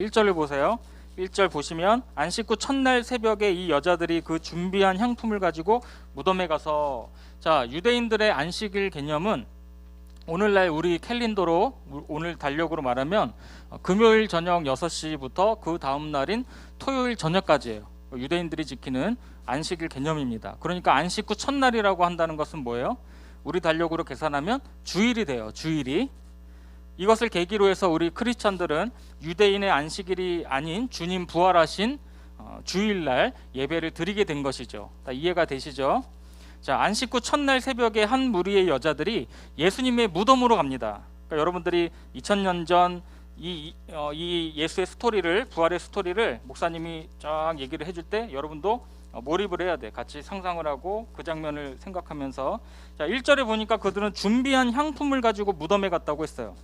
1절을 보세요. 1절 보시면 안식 후 첫날 새벽에 이 여자들이 그 준비한 향품을 가지고 무덤에 가서, 자, 유대인들의 안식일 개념은 오늘날 우리 캘린더로, 오늘 달력으로 말하면 금요일 저녁 6시부터 그 다음 날인 토요일 저녁까지예요. 유대인들이 지키는 안식일 개념입니다. 그러니까 안식 후 첫날이라고 한다는 것은 뭐예요? 우리 달력으로 계산하면 주일이 돼요. 주일이. 이것을 계기로 해서 우리 크리스찬들은 유대인의 안식일이 아닌 주님 부활하신 주일날 예배를 드리게 된 것이죠. 다 이해가 되시죠? 자, 안식 후 첫날 새벽에 한 무리의 여자들이 예수님의 무덤으로 갑니다. 그러니까 여러분들이 2000년 전 이 예수의 스토리를, 부활의 스토리를 목사님이 쫙 얘기를 해줄 때 여러분도 몰입을 해야 돼. 같이 상상을 하고 그 장면을 생각하면서. 자, 1절에 보니까 그들은 준비한 향품을 가지고 무덤에 갔다고 했어요.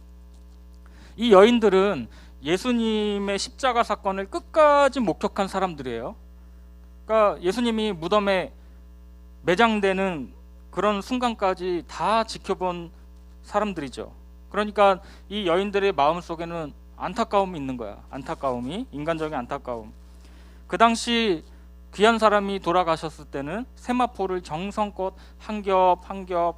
이 여인들은 예수님의 십자가 사건을 끝까지 목격한 사람들이에요. 그러니까 예수님이 무덤에 매장되는 그런 순간까지 다 지켜본 사람들이죠. 그러니까 이 여인들의 마음속에는 안타까움이 있는 거야. 안타까움이, 인간적인 안타까움. 그 당시 귀한 사람이 돌아가셨을 때는 세마포를 정성껏 한 겹 한 겹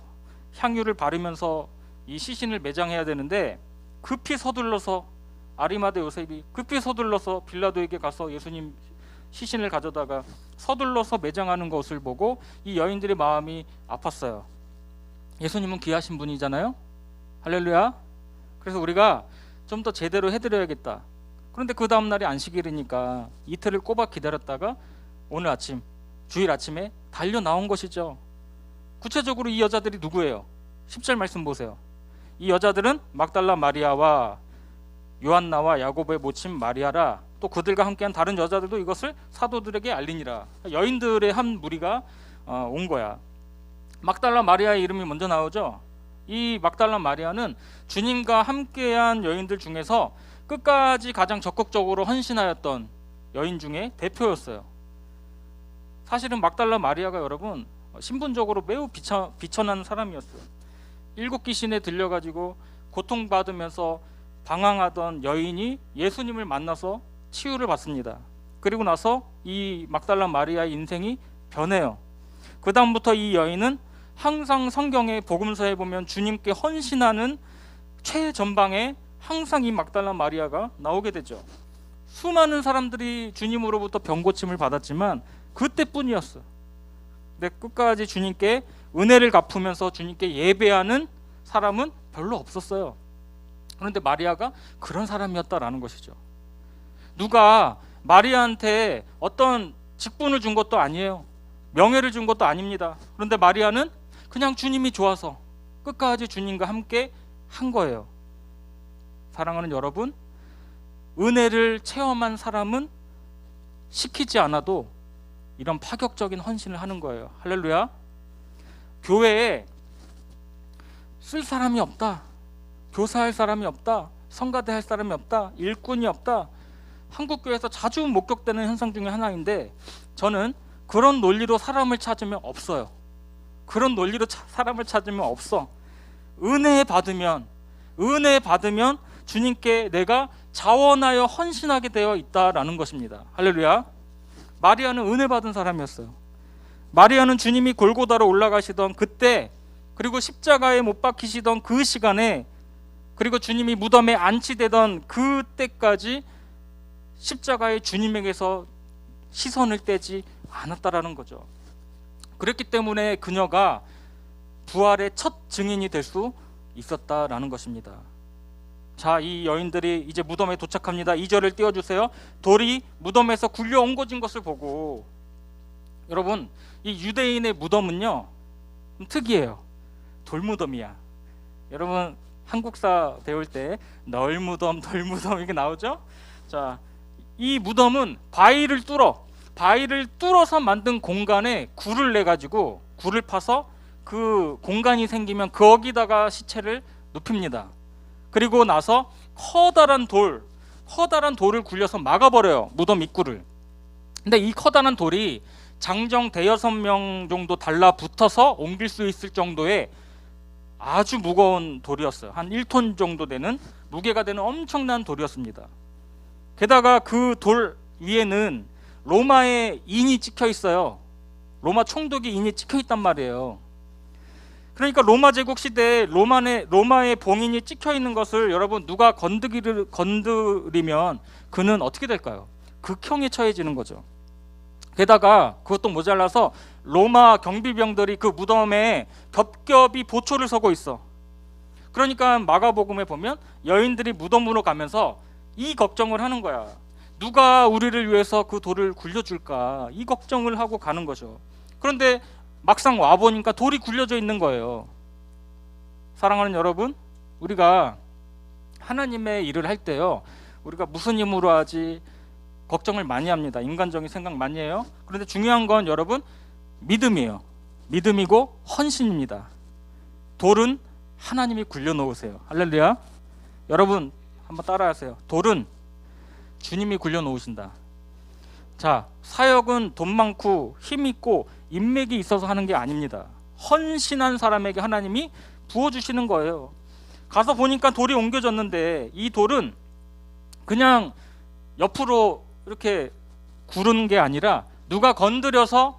향유를 바르면서 이 시신을 매장해야 되는데, 급히 서둘러서 아리마대 요셉이 급히 서둘러서 빌라도에게 가서 예수님 시신을 가져다가 서둘러서 매장하는 것을 보고 이 여인들의 마음이 아팠어요. 예수님은 귀하신 분이잖아요. 할렐루야. 그래서 우리가 좀 더 제대로 해드려야겠다. 그런데 그 다음 날이 안식일이니까 이틀을 꼬박 기다렸다가 오늘 아침, 주일 아침에 달려 나온 것이죠. 구체적으로 이 여자들이 누구예요? 10절 말씀 보세요. 이 여자들은 막달라 마리아와 요한나와 야고보의 모친 마리아라, 또 그들과 함께한 다른 여자들도 이것을 사도들에게 알리니라. 여인들의 한 무리가 온 거야. 막달라 마리아의 이름이 먼저 나오죠. 이 막달라 마리아는 주님과 함께한 여인들 중에서 끝까지 가장 적극적으로 헌신하였던 여인 중에 대표였어요. 사실은 막달라 마리아가 여러분 신분적으로 매우 비천한 사람이었어요. 7 귀신에 들려가지고 고통받으면서 방황하던 여인이 예수님을 만나서 치유를 받습니다. 그리고 나서 이 막달라 마리아의 인생이 변해요. 그 다음부터 이 여인은 항상 성경의 복음서에 보면 주님께 헌신하는 최전방에 항상 이 막달라 마리아가 나오게 되죠. 수많은 사람들이 주님으로부터 병고침을 받았지만 그때뿐이었어요. 근데 끝까지 주님께 은혜를 갚으면서 주님께 예배하는 사람은 별로 없었어요. 그런데 마리아가 그런 사람이었다라는 것이죠. 누가 마리아한테 어떤 직분을 준 것도 아니에요. 명예를 준 것도 아닙니다. 그런데 마리아는 그냥 주님이 좋아서 끝까지 주님과 함께 한 거예요. 사랑하는 여러분, 은혜를 체험한 사람은 시키지 않아도 이런 파격적인 헌신을 하는 거예요. 할렐루야. 교회에 쓸 사람이 없다, 교사할 사람이 없다, 성가대 할 사람이 없다, 일꾼이 없다, 한국교회에서 자주 목격되는 현상 중에 하나인데, 저는 그런 논리로 사람을 찾으면 없어요. 그런 논리로 사람을 찾으면 없어. 은혜 받으면 주님께 내가 자원하여 헌신하게 되어 있다라는 것입니다. 할렐루야. 마리아는 은혜 받은 사람이었어요. 마리아는 주님이 골고다로 올라가시던 그때, 그리고 십자가에 못 박히시던 그 시간에, 그리고 주님이 무덤에 안치되던 그때까지 십자가의 주님에게서 시선을 떼지 않았다라는 거죠. 그렇기 때문에 그녀가 부활의 첫 증인이 될 수 있었다라는 것입니다. 자, 이 여인들이 이제 무덤에 도착합니다. 2절을 띄워주세요. 돌이 무덤에서 굴려 옮겨진 것을 보고, 여러분, 이 유대인의 무덤은요 좀 특이해요. 돌무덤이야. 여러분 한국사 배울 때 널무덤, 돌무덤 이게 나오죠? 자, 이 무덤은 바위를 뚫어서 만든 공간에 굴을 내가지고, 굴을 파서 그 공간이 생기면 거기다가 시체를 눕힙니다. 그리고 나서 커다란 돌을 굴려서 막아버려요, 무덤 입구를. 근데 이 커다란 돌이 장정 5-6명 정도 달라붙어서 옮길 수 있을 정도의 아주 무거운 돌이었어요. 한 1톤 정도 되는, 무게가 되는 엄청난 돌이었습니다. 게다가 그 돌 위에는 로마의 인이 찍혀 있어요. 로마 총독의 인이 찍혀 있단 말이에요. 그러니까 로마 제국 시대에 로마의 봉인이 찍혀 있는 것을 여러분 누가 건드리면 그는 어떻게 될까요? 극형에 처해지는 거죠. 게다가 그것도 모자라서 로마 경비병들이 그 무덤에 겹겹이 보초를 서고 있어. 그러니까 마가복음에 보면 여인들이 무덤으로 가면서 이 걱정을 하는 거야. 누가 우리를 위해서 그 돌을 굴려줄까? 이 걱정을 하고 가는 거죠. 그런데 막상 와보니까 돌이 굴려져 있는 거예요. 사랑하는 여러분, 우리가 하나님의 일을 할 때요, 우리가 무슨 힘으로 하지 걱정을 많이 합니다. 인간적인 생각 많이 해요. 그런데 중요한 건 여러분 믿음이에요. 믿음이고 헌신입니다. 돌은 하나님이 굴려놓으세요. 할렐루야. 여러분 한번 따라하세요. 돌은 주님이 굴려놓으신다. 자, 사역은 돈 많고 힘 있고 인맥이 있어서 하는 게 아닙니다. 헌신한 사람에게 하나님이 부어주시는 거예요. 가서 보니까 돌이 옮겨졌는데 이 돌은 그냥 옆으로 이렇게 구르는 게 아니라 누가 건드려서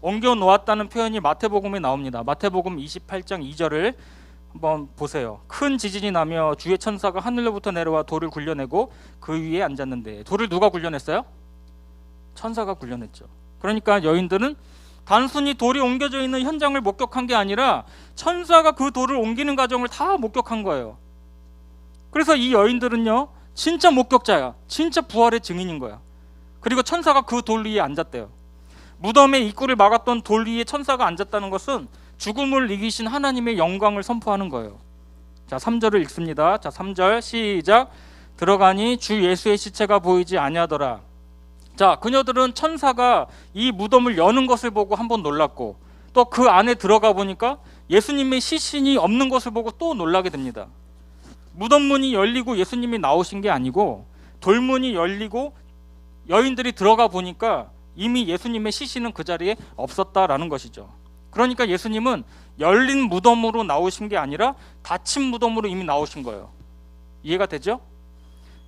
옮겨 놓았다는 표현이 마태복음에 나옵니다. 마태복음 28장 2절을 한번 보세요. 큰 지진이 나며 주의 천사가 하늘로부터 내려와 돌을 굴려내고 그 위에 앉았는데, 돌을 누가 굴려냈어요? 천사가 굴려냈죠. 그러니까 여인들은 단순히 돌이 옮겨져 있는 현장을 목격한 게 아니라 천사가 그 돌을 옮기는 과정을 다 목격한 거예요. 그래서 이 여인들은요 진짜 목격자야. 진짜 부활의 증인인 거야. 그리고 천사가 그 돌 위에 앉았대요. 무덤의 입구를 막았던 돌 위에 천사가 앉았다는 것은 죽음을 이기신 하나님의 영광을 선포하는 거예요. 자, 3절을 읽습니다. 자, 3절 시작. 들어가니 주 예수의 시체가 보이지 아니하더라. 자, 그녀들은 천사가 이 무덤을 여는 것을 보고 한번 놀랐고, 또 그 안에 들어가 보니까 예수님의 시신이 없는 것을 보고 또 놀라게 됩니다. 무덤 문이 열리고 예수님이 나오신 게 아니고 돌문이 열리고 여인들이 들어가 보니까 이미 예수님의 시신은 그 자리에 없었다라는 것이죠. 그러니까 예수님은 열린 무덤으로 나오신 게 아니라 닫힌 무덤으로 이미 나오신 거예요. 이해가 되죠?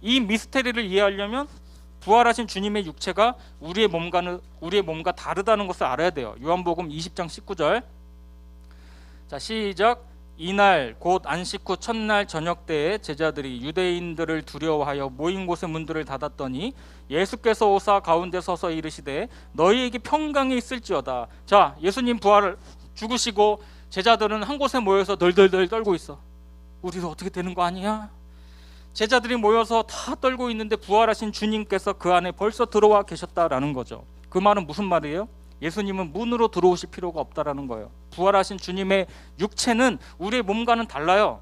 이 미스테리를 이해하려면 부활하신 주님의 육체가 우리의 몸과 다르다는 것을 알아야 돼요. 요한복음 20장 19절. 자, 시작. 이날 곧 안식 후 첫날 저녁 때에 제자들이 유대인들을 두려워하여 모인 곳의 문들을 닫았더니 예수께서 오사 가운데 서서 이르시되 너희에게 평강이 있을지어다. 자, 예수님 부활을 죽으시고 제자들은 한 곳에 모여서 덜덜덜 떨고 있어. 우리도 어떻게 되는 거 아니야? 제자들이 모여서 다 떨고 있는데 부활하신 주님께서 그 안에 벌써 들어와 계셨다라는 거죠. 그 말은 무슨 말이에요? 예수님은 문으로 들어오실 필요가 없다라는 거예요. 부활하신 주님의 육체는 우리의 몸과는 달라요.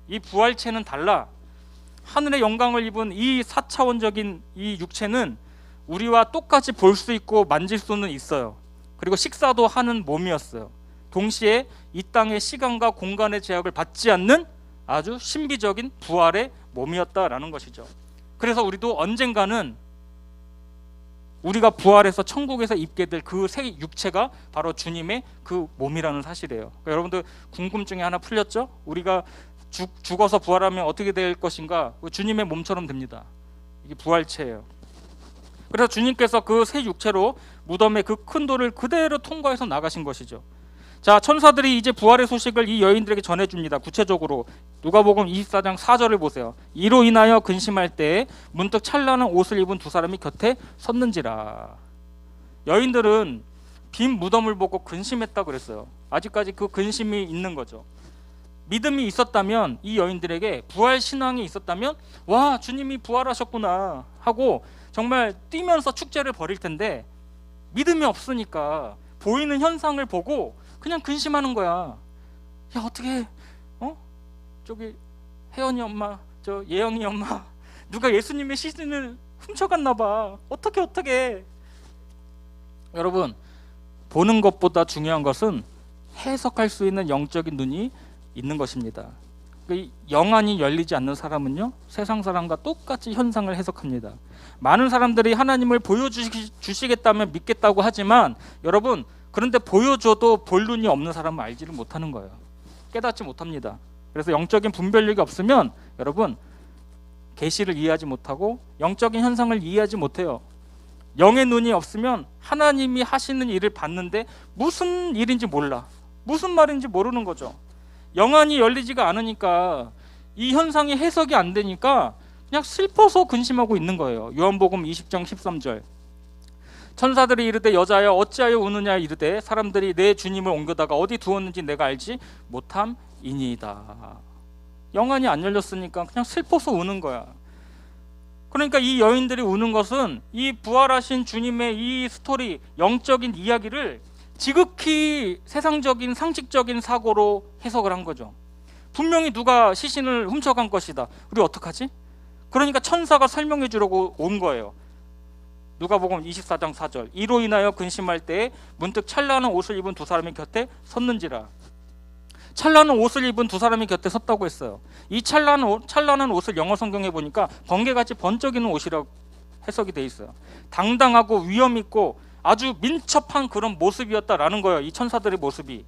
이 부활체는 달라. 하늘의 영광을 입은 이 4차원적인 이 육체는 우리와 똑같이 볼 수 있고 만질 수는 있어요. 그리고 식사도 하는 몸이었어요. 동시에 이 땅의 시간과 공간의 제약을 받지 않는 아주 신비적인 부활의 몸이었다라는 것이죠. 그래서 우리도 언젠가는 우리가 부활해서 천국에서 입게 될 그 새 육체가 바로 주님의 그 몸이라는 사실이에요. 그러니까 여러분들 궁금증이 하나 풀렸죠? 우리가 죽어서 부활하면 어떻게 될 것인가? 주님의 몸처럼 됩니다. 이게 부활체예요. 그래서 주님께서 그 새 육체로 무덤의 그 큰 돌을 그대로 통과해서 나가신 것이죠. 자, 천사들이 이제 부활의 소식을 이 여인들에게 전해줍니다. 구체적으로 누가복음 24장 4절을 보세요. 이로 인하여 근심할 때에 문득 찬란한 옷을 입은 두 사람이 곁에 섰는지라. 여인들은 빈 무덤을 보고 근심했다고 그랬어요. 아직까지 그 근심이 있는 거죠. 믿음이 있었다면, 이 여인들에게 부활 신앙이 있었다면, 와, 주님이 부활하셨구나 하고 정말 뛰면서 축제를 벌일 텐데, 믿음이 없으니까 보이는 현상을 보고 그냥 근심하는 거야. 야, 어떻게 저기 혜연이 엄마, 저 예영이 엄마, 누가 예수님의 시신을 훔쳐갔나 봐. 어떻게. 여러분, 보는 것보다 중요한 것은 해석할 수 있는 영적인 눈이 있는 것입니다. 영안이 열리지 않는 사람은요, 세상 사람과 똑같이 현상을 해석합니다. 많은 사람들이 하나님을 보여주시겠다면 믿겠다고 하지만, 여러분, 그런데 보여줘도 볼 눈이 없는 사람은 알지를 못하는 거예요. 깨닫지 못합니다. 그래서 영적인 분별력이 없으면 여러분 계시를 이해하지 못하고 영적인 현상을 이해하지 못해요. 영의 눈이 없으면 하나님이 하시는 일을 봤는데 무슨 일인지 몰라. 무슨 말인지 모르는 거죠. 영안이 열리지가 않으니까 이 현상이 해석이 안 되니까 그냥 슬퍼서 근심하고 있는 거예요. 요한복음 20장 13절. 천사들이 이르되 여자여 어찌하여 우느냐 이르되 사람들이 내 주님을 옮겨다가 어디 두었는지 내가 알지 못함이니이다. 영안이 안 열렸으니까 그냥 슬퍼서 우는 거야. 그러니까 이 여인들이 우는 것은 이 부활하신 주님의 이 스토리, 영적인 이야기를 지극히 세상적인 상식적인 사고로 해석을 한 거죠. 분명히 누가 시신을 훔쳐간 것이다. 우리 어떡하지? 그러니까 천사가 설명해 주려고 온 거예요. 누가복음 24장 4절. 이로 인하여 근심할 때에 문득 찬란한 옷을 입은 두 사람이 곁에 섰는지라. 찬란한 옷을 입은 두 사람이 곁에 섰다고 했어요. 이 찬란한 옷을 영어 성경에 보니까 번개같이 번쩍이는 옷이라고 해석이 돼 있어요. 당당하고 위험 있고 아주 민첩한 그런 모습이었다라는 거예요. 이 천사들의 모습이.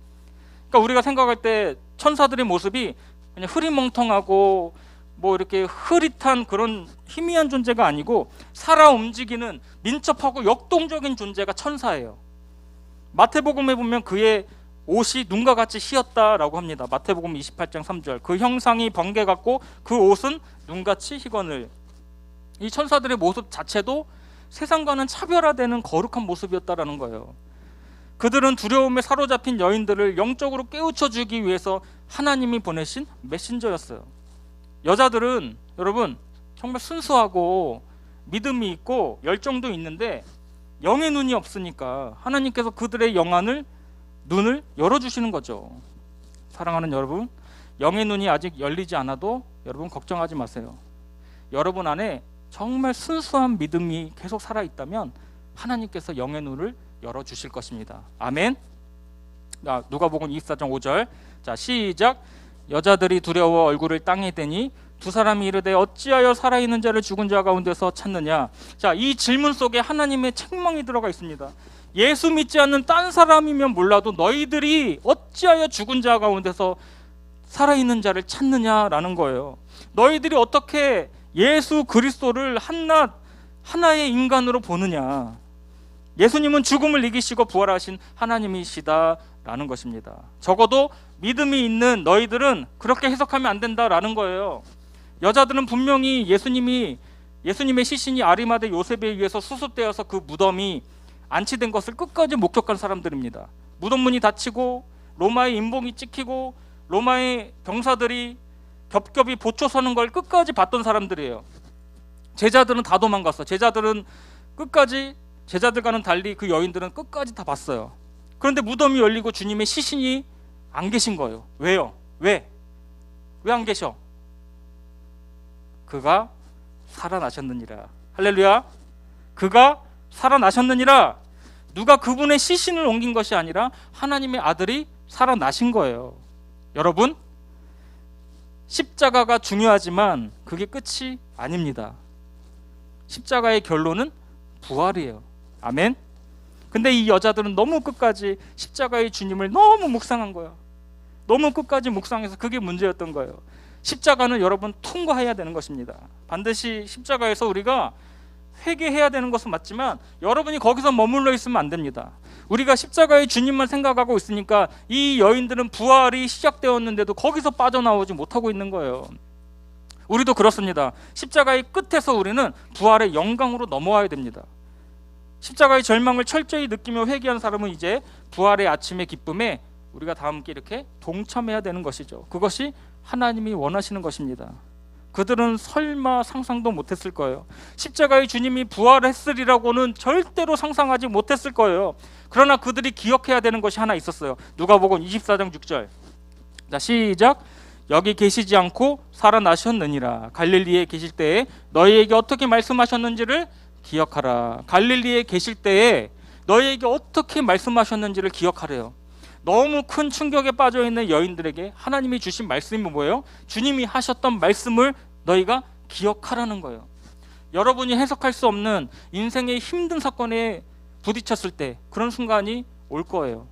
그러니까 우리가 생각할 때 천사들의 모습이 그냥 흐리멍텅하고 뭐 이렇게 흐릿한 그런 희미한 존재가 아니고 살아 움직이는 민첩하고 역동적인 존재가 천사예요. 마태복음에 보면 그의 옷이 눈과 같이 희었다라고 합니다. 마태복음 28장 3절. 그 형상이 번개 같고 그 옷은 눈같이 희거늘. 이 천사들의 모습 자체도 세상과는 차별화되는 거룩한 모습이었다라는 거예요. 그들은 두려움에 사로잡힌 여인들을 영적으로 깨우쳐 주기 위해서 하나님이 보내신 메신저였어요. 여자들은 여러분 정말 순수하고 믿음이 있고 열정도 있는데 영의 눈이 없으니까 하나님께서 그들의 눈을 열어주시는 거죠. 사랑하는 여러분, 영의 눈이 아직 열리지 않아도 여러분 걱정하지 마세요. 여러분 안에 정말 순수한 믿음이 계속 살아있다면 하나님께서 영의 눈을 열어주실 것입니다. 아멘. 누가복음 24장 5절. 자, 시작. 여자들이 두려워 얼굴을 땅에 대니 두 사람이 이르되 어찌하여 살아있는 자를 죽은 자 가운데서 찾느냐. 자, 이 질문 속에 하나님의 책망이 들어가 있습니다. 예수 믿지 않는 딴 사람이면 몰라도 너희들이 어찌하여 죽은 자 가운데서 살아있는 자를 찾느냐라는 거예요. 너희들이 어떻게 예수 그리스도를 한낱 하나의 인간으로 보느냐. 예수님은 죽음을 이기시고 부활하신 하나님이시다라는 것입니다. 적어도 믿음이 있는 너희들은 그렇게 해석하면 안 된다라는 거예요. 여자들은 분명히 예수님의 시신이 아리마대 요셉에 의해서 수습되어서 그 무덤이 안치된 것을 끝까지 목격한 사람들입니다. 무덤 문이 닫히고 로마의 인봉이 찍히고 로마의 병사들이 겹겹이 보초 서는 걸 끝까지 봤던 사람들이에요. 제자들은 다 도망갔어. 제자들과는 달리 그 여인들은 끝까지 다 봤어요. 그런데 무덤이 열리고 주님의 시신이 안 계신 거예요. 왜요? 왜 안 계셔? 그가 살아나셨느니라. 할렐루야. 그가 살아나셨느니라. 누가 그분의 시신을 옮긴 것이 아니라 하나님의 아들이 살아나신 거예요. 여러분, 십자가가 중요하지만 그게 끝이 아닙니다. 십자가의 결론은 부활이에요. 아멘. 근데 이 여자들은 너무 끝까지 십자가의 주님을 너무 묵상한 거야. 너무 끝까지 묵상해서 그게 문제였던 거예요. 십자가는 여러분 통과해야 되는 것입니다. 반드시 십자가에서 우리가 회개해야 되는 것은 맞지만 여러분이 거기서 머물러 있으면 안 됩니다. 우리가 십자가의 주님만 생각하고 있으니까 이 여인들은 부활이 시작되었는데도 거기서 빠져나오지 못하고 있는 거예요. 우리도 그렇습니다. 십자가의 끝에서 우리는 부활의 영광으로 넘어와야 됩니다. 십자가의 절망을 철저히 느끼며 회개한 사람은 이제 부활의 아침의 기쁨에 우리가 다 함께 이렇게 동참해야 되는 것이죠. 그것이 하나님이 원하시는 것입니다. 그들은 설마 상상도 못했을 거예요. 십자가의 주님이 부활했으리라고는 절대로 상상하지 못했을 거예요. 그러나 그들이 기억해야 되는 것이 하나 있었어요. 누가복음 24장 6절. 자, 시작. 여기 계시지 않고 살아나셨느니라. 갈릴리에 계실 때에 너희에게 어떻게 말씀하셨는지를 기억하라. 갈릴리에 계실 때에 너희에게 어떻게 말씀하셨는지를 기억하래요. 너무 큰 충격에 빠져있는 여인들에게 하나님이 주신 말씀이 뭐예요? 주님이 하셨던 말씀을 너희가 기억하라는 거예요. 여러분이 해석할 수 없는 인생의 힘든 사건에 부딪혔을 때 그런 순간이 올 거예요.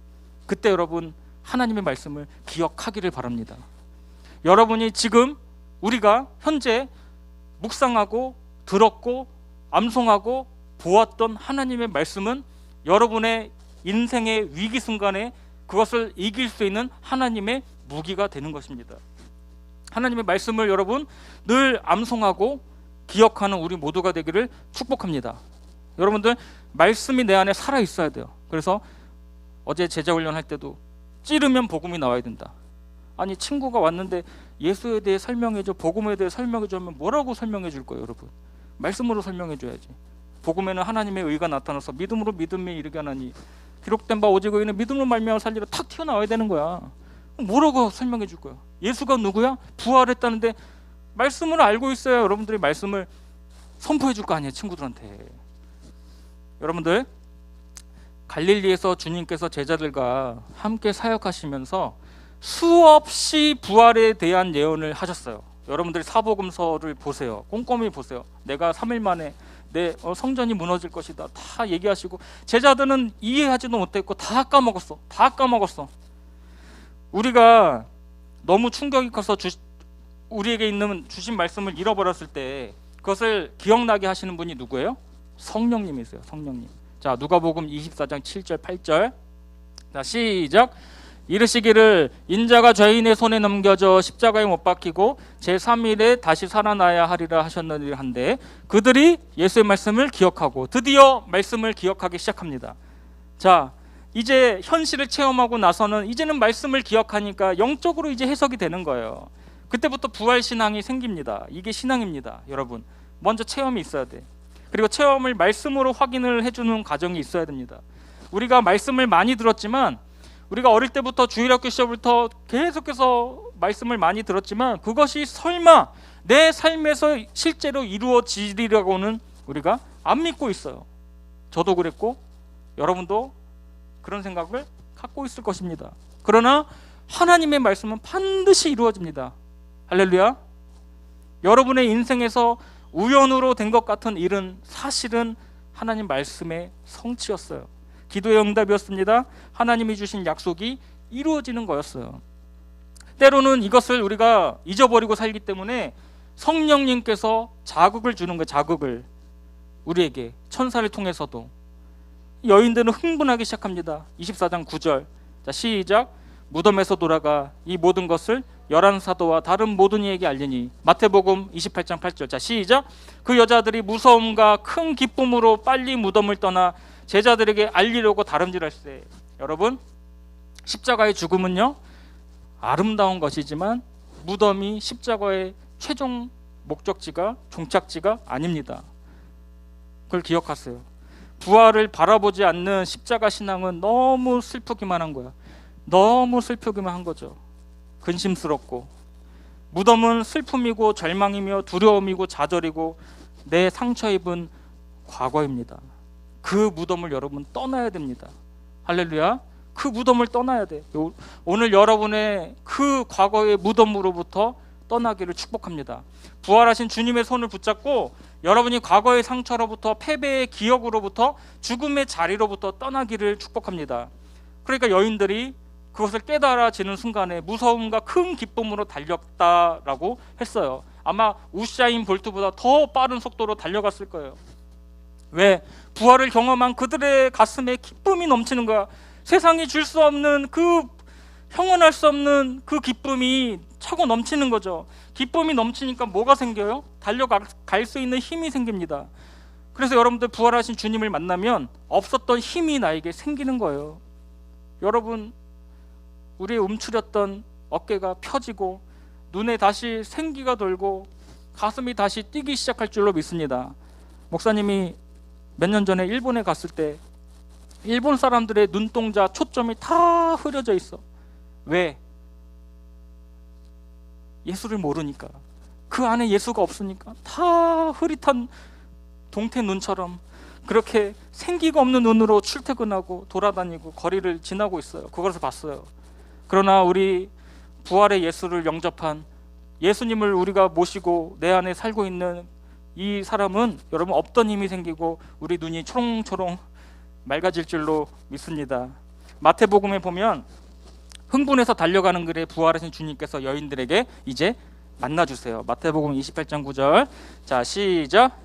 그때 여러분 하나님의 말씀을 기억하기를 바랍니다. 여러분이 지금 우리가 현재 묵상하고 들었고 암송하고 보았던 하나님의 말씀은 여러분의 인생의 위기 순간에 그것을 이길 수 있는 하나님의 무기가 되는 것입니다. 하나님의 말씀을 여러분 늘 암송하고 기억하는 우리 모두가 되기를 축복합니다. 여러분들 말씀이 내 안에 살아 있어야 돼요. 그래서 어제 제자 훈련할 때도 찌르면 복음이 나와야 된다. 아니 친구가 왔는데 예수에 대해 설명해줘, 복음에 대해 설명해줘 하면 뭐라고 설명해 줄 거예요? 여러분 말씀으로 설명해 줘야지. 복음에는 하나님의 의가 나타나서 믿음으로 믿음에 이르게 하나니 기록된 바 오직 의인은 믿음으로 말미암아 살리라 탁 튀어나와야 되는 거야. 뭐라고 설명해 줄 거야? 예수가 누구야? 부활했다는데 말씀을 알고 있어야 여러분들이 말씀을 선포해 줄 거 아니에요, 친구들한테. 여러분들 갈릴리에서 주님께서 제자들과 함께 사역하시면서 수없이 부활에 대한 예언을 하셨어요. 여러분들이 사복음서를 보세요. 꼼꼼히 보세요. 내가 3일 만에 내 성전이 무너질 것이다 다 얘기하시고 제자들은 이해하지도 못했고 다 까먹었어. 우리가 너무 충격이 커서 우리에게 있는 주신 말씀을 잃어버렸을 때 그것을 기억나게 하시는 분이 누구예요? 성령님이세요. 성령님. 자, 누가복음 24장 7절 8절. 자, 시작. 이르시기를 인자가 죄인의 손에 넘겨져 십자가에 못 박히고 제3일에 다시 살아나야 하리라 하셨느니 한데 그들이 예수의 말씀을 기억하고 드디어 말씀을 기억하기 시작합니다. 자, 이제 현실을 체험하고 나서는 이제는 말씀을 기억하니까 영적으로 이제 해석이 되는 거예요. 그때부터 부활 신앙이 생깁니다. 이게 신앙입니다. 여러분 먼저 체험이 있어야 돼. 그리고 체험을 말씀으로 확인을 해주는 과정이 있어야 됩니다. 우리가 말씀을 많이 들었지만 우리가 어릴 때부터 주일학교 시절부터 계속해서 말씀을 많이 들었지만 그것이 설마 내 삶에서 실제로 이루어지리라고는 우리가 안 믿고 있어요. 저도 그랬고 여러분도 그런 생각을 갖고 있을 것입니다. 그러나 하나님의 말씀은 반드시 이루어집니다. 할렐루야. 여러분의 인생에서 우연으로 된 것 같은 일은 사실은 하나님 말씀의 성취였어요. 기도의 응답이었습니다. 하나님이 주신 약속이 이루어지는 거였어요. 때로는 이것을 우리가 잊어버리고 살기 때문에 성령님께서 자극을 주는 거예요. 자극을 우리에게 천사를 통해서도. 여인들은 흥분하기 시작합니다. 24장 9절. 자, 시작. 무덤에서 돌아가 이 모든 것을 11사도와 다른 모든 이에게 알리니. 마태복음 28장 8절. 자, 시작. 그 여자들이 무서움과 큰 기쁨으로 빨리 무덤을 떠나 제자들에게 알리려고 다름질할세. 여러분 십자가의 죽음은요 아름다운 것이지만 무덤이 십자가의 최종 목적지가 종착지가 아닙니다. 그걸 기억하세요. 부활을 바라보지 않는 십자가 신앙은 너무 슬프기만 한 거야. 너무 슬프기만 한 거죠. 근심스럽고. 무덤은 슬픔이고 절망이며 두려움이고 좌절이고 내 상처 입은 과거입니다. 그 무덤을 여러분 떠나야 됩니다. 할렐루야. 그 무덤을 떠나야 돼. 오늘 여러분의 그 과거의 무덤으로부터 떠나기를 축복합니다. 부활하신 주님의 손을 붙잡고 여러분이 과거의 상처로부터 패배의 기억으로부터 죽음의 자리로부터 떠나기를 축복합니다. 그러니까 여인들이 그것을 깨달아지는 순간에 무서움과 큰 기쁨으로 달렸다라고 했어요. 아마 우사인 볼트보다 더 빠른 속도로 달려갔을 거예요. 왜? 부활을 경험한 그들의 가슴에 기쁨이 넘치는 거야. 세상이 줄 수 없는 그 형언할 수 없는 그 기쁨이 차고 넘치는 거죠. 기쁨이 넘치니까 뭐가 생겨요? 달려갈 수 있는 힘이 생깁니다. 그래서 여러분들 부활하신 주님을 만나면 없었던 힘이 나에게 생기는 거예요. 여러분 우리의 움츠렸던 어깨가 펴지고 눈에 다시 생기가 돌고 가슴이 다시 뛰기 시작할 줄로 믿습니다. 목사님이 몇 년 전에 일본에 갔을 때 일본 사람들의 눈동자 초점이 다 흐려져 있어. 왜? 예수를 모르니까. 그 안에 예수가 없으니까 다 흐릿한 동태 눈처럼 그렇게 생기가 없는 눈으로 출퇴근하고 돌아다니고 거리를 지나고 있어요. 그것을 봤어요. 그러나 우리 부활의 예수를 영접한 예수님을 우리가 모시고 내 안에 살고 있는 이 사람은 여러분 없던 힘이 생기고 우리 눈이 초롱초롱 맑아질 줄로 믿습니다. 마태복음에 보면 흥분해서 달려가는 길에 부활하신 주님께서 여인들에게 이제 만나주세요. 마태복음 28장 9절. 자, 시작.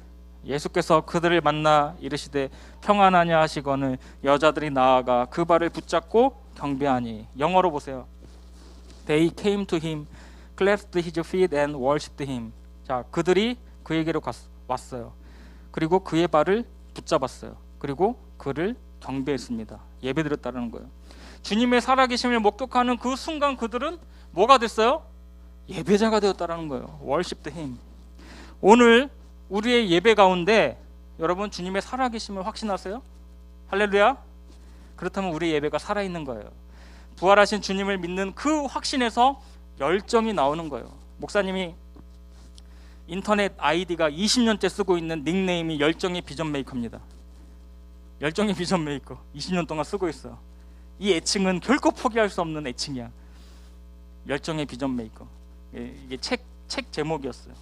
예수께서 그들을 만나 이르시되 평안하냐 하시거늘 여자들이 나아가 그 발을 붙잡고 경배하니. 영어로 보세요. They came to him, clasped his feet and worshipped him. 자, 그들이 그에게로 왔어요. 그리고 그의 발을 붙잡았어요. 그리고 그를 경배했습니다. 예배드렸다는 거예요. 주님의 살아계심을 목격하는 그 순간 그들은 뭐가 됐어요? 예배자가 되었다는 거예요. Worshipped him. 오늘 우리의 예배 가운데 여러분 주님의 살아계심을 확신하세요? 할렐루야. 그렇다면 우리의 예배가 살아있는 거예요. 부활하신 주님을 믿는 그 확신에서 열정이 나오는 거예요. 목사님이 인터넷 아이디가 20년째 쓰고 있는 닉네임이 열정의 비전 메이커입니다. 열정의 비전 메이커 20년 동안 쓰고 있어요. 이 애칭은 결코 포기할 수 없는 애칭이야. 열정의 비전 메이커. 이게 책 제목이었어요.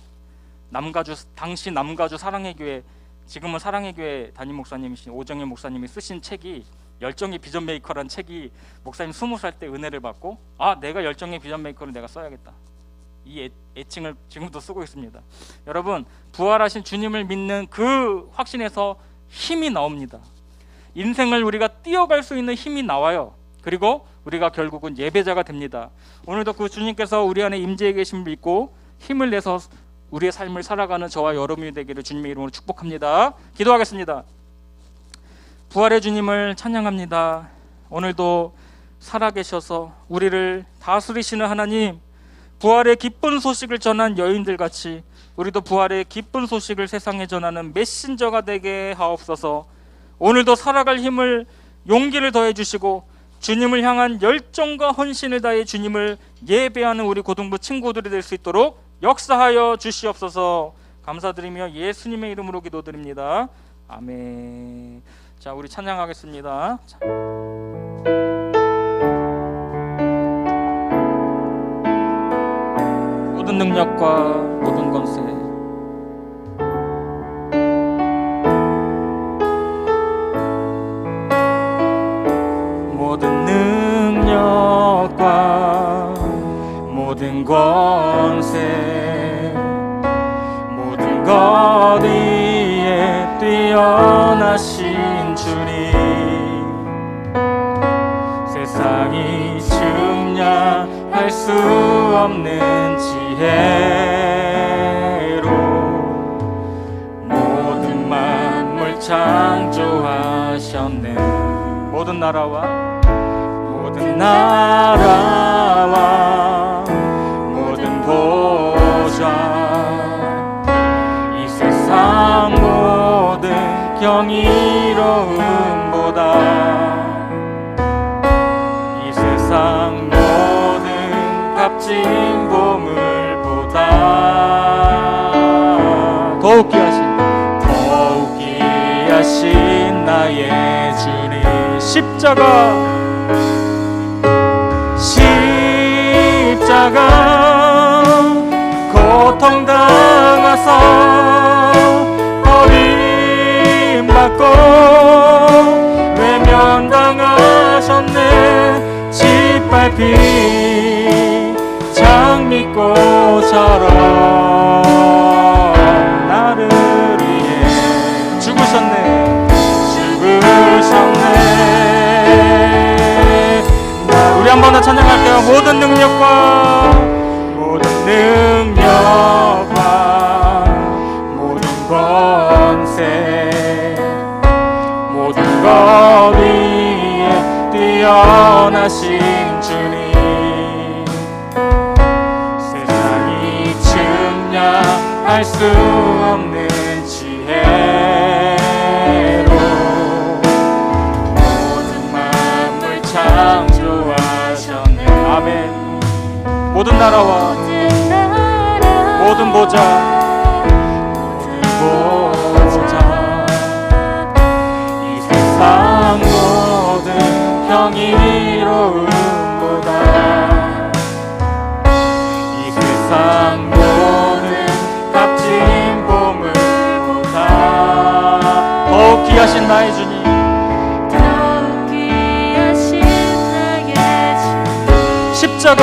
당시 남가주 사랑의 교회, 지금은 사랑의 교회 담임 목사님이신 오정일 목사님이 쓰신 책이 열정의 비전 메이커라는 책이 목사님 20살 때 은혜를 받고 내가 열정의 비전 메이커를 내가 써야겠다. 이 애칭을 지금도 쓰고 있습니다. 여러분, 부활하신 주님을 믿는 그 확신에서 힘이 나옵니다. 인생을 우리가 뛰어갈 수 있는 힘이 나와요. 그리고 우리가 결국은 예배자가 됩니다. 오늘도 그 주님께서 우리 안에 임재해 계심을 믿고 힘을 내서 우리의 삶을 살아가는 저와 여러분이 되기를 주님의 이름으로 축복합니다. 기도하겠습니다. 부활의 주님을 찬양합니다. 오늘도 살아계셔서 우리를 다스리시는 하나님, 부활의 기쁜 소식을 전한 여인들같이 우리도 부활의 기쁜 소식을 세상에 전하는 메신저가 되게 하옵소서. 오늘도 살아갈 힘을, 용기를 더해 주시고 주님을 향한 열정과 헌신을 다해 주님을 예배하는 우리 고등부 친구들이 될 수 있도록 역사하여 주시옵소서. 감사드리며 예수님의 이름으로 기도드립니다. 아멘. 자, 우리 찬양하겠습니다. 모든 능력과 모든 권세, 모든 능력과 모든 권세, 모든 것 위에 뛰어나신 주님, 세상이 측량할 수 없는 지혜로 모든 만물 창조하셨네. 모든 나라와 모든 보좌, 이 세상 모든 경이로움보다, 이 세상 모든 값진 보물보다 더욱 귀하신 나의 주님, 십자가 고통당하사 버림받고 외면당하셨네. 짓밟힌 장미꽃처럼 나를 위해 죽으셨네. 우리 한 번 더 찬양할게요. 모든 능력과 모든 권세, 모든 것 위에 뛰어나신 주님, 세상이 측량할 수 없는 지혜로 모든 만물 창조하셨네. 아멘. 모든 나라와 모든 보좌, 이 세상 모든 경이로움보다, 이 세상 모든 값진 보물보다 더욱 귀하신 나의 주님, 더욱 귀하신 나의 주님, 십자가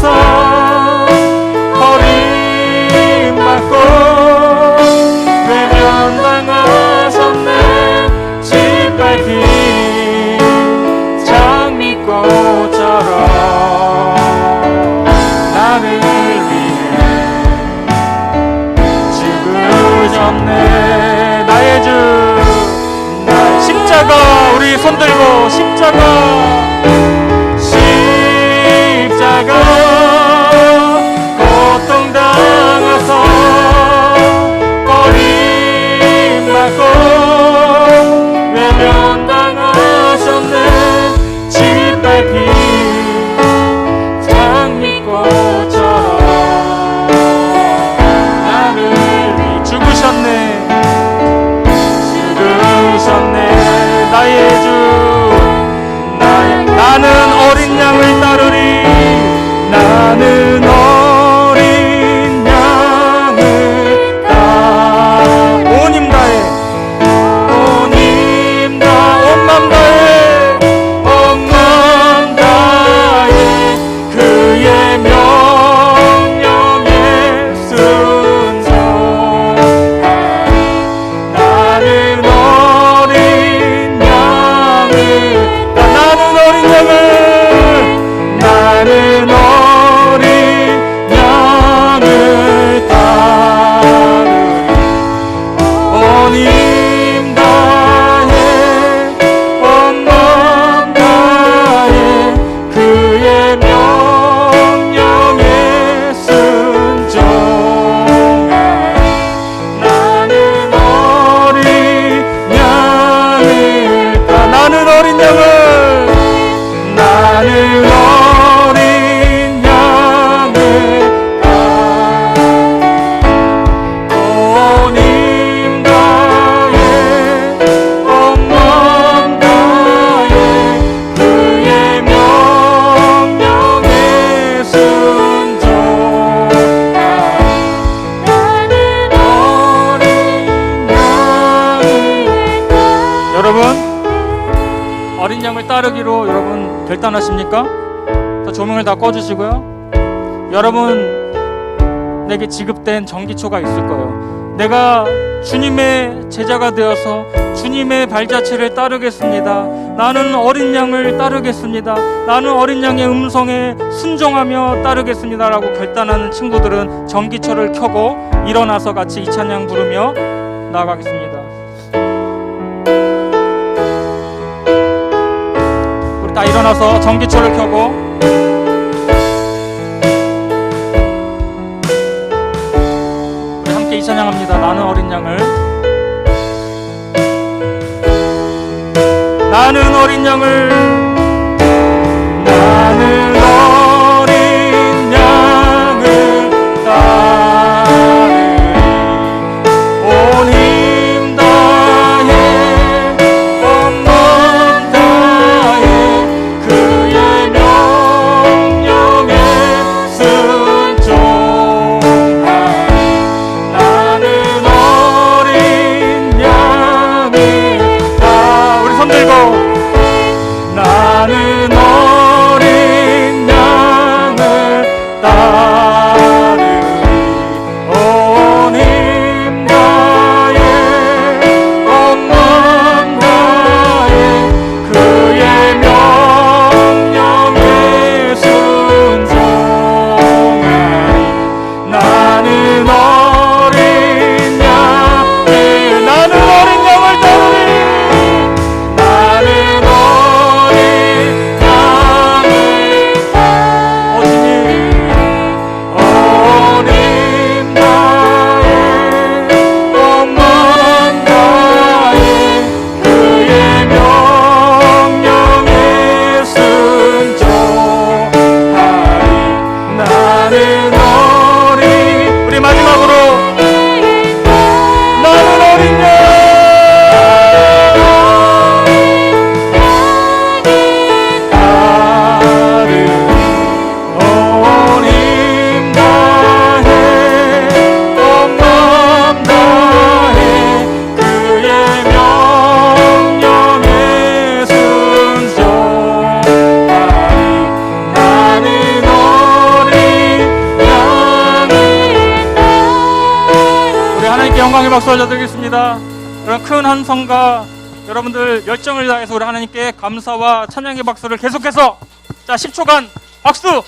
땅에서 버림받고 외면당하셨네. 짓밟힌 장미꽃처럼 나를 위해 죽으셨네. 나의 주 십자가, 우리 손들고 십자가, 십자가 고통당하서 버림받고 외면당하셨네. 짓밟힌 장미꽃처럼 나를 위해 죽으셨네. 나의 주, 나는 어린 양을 따르리. 나는 어린 양을 온 힘 다해, 온 힘 다, 온 맘 다해, 온 맘 다해 그의 명령에 순종하리. 나는 어린 양을, 나는 어린 양을 따르리. 온 힘 다해, 온 맘 다해 그의 명령에 순종하리. 나는 어린 양을 따, 나는 어린 양을, 나는 어린 양을 따. 온 힘 다해, 온 맘 다해 그의 명령에 순종하리. 나는 어린 양을 따. 여러분, 어린 양을 따르기로 여러분 결단하십니까? 자, 조명을 다 꺼주시고요. 여러분에게 지급된 전기초가 있을 거예요. 내가 주님의 제자가 되어서 주님의 발자취를 따르겠습니다. 나는 어린 양을 따르겠습니다. 나는 어린 양의 음성에 순종하며 따르겠습니다 라고 결단하는 친구들은 전기초를 켜고 일어나서 같이 이 찬양 부르며 나아가겠습니다. 다 일어나서 전기초를 켜고 우리 함께 이 찬양합니다. 나는 어린 양을, 나는 어린 양을, 나는 어린 양을 따르리. 온 힘 다해, 온 맘 다해 그의 명령에 순종하리. 나는 어린 양을 따, 우리 손들고, 나는 하나님께 영광의 박수 올려드리겠습니다. 그런 큰 함성과 여러분들 열정을 다해서 우리 하나님께 감사와 찬양의 박수를 계속해서 자 10초간 박수.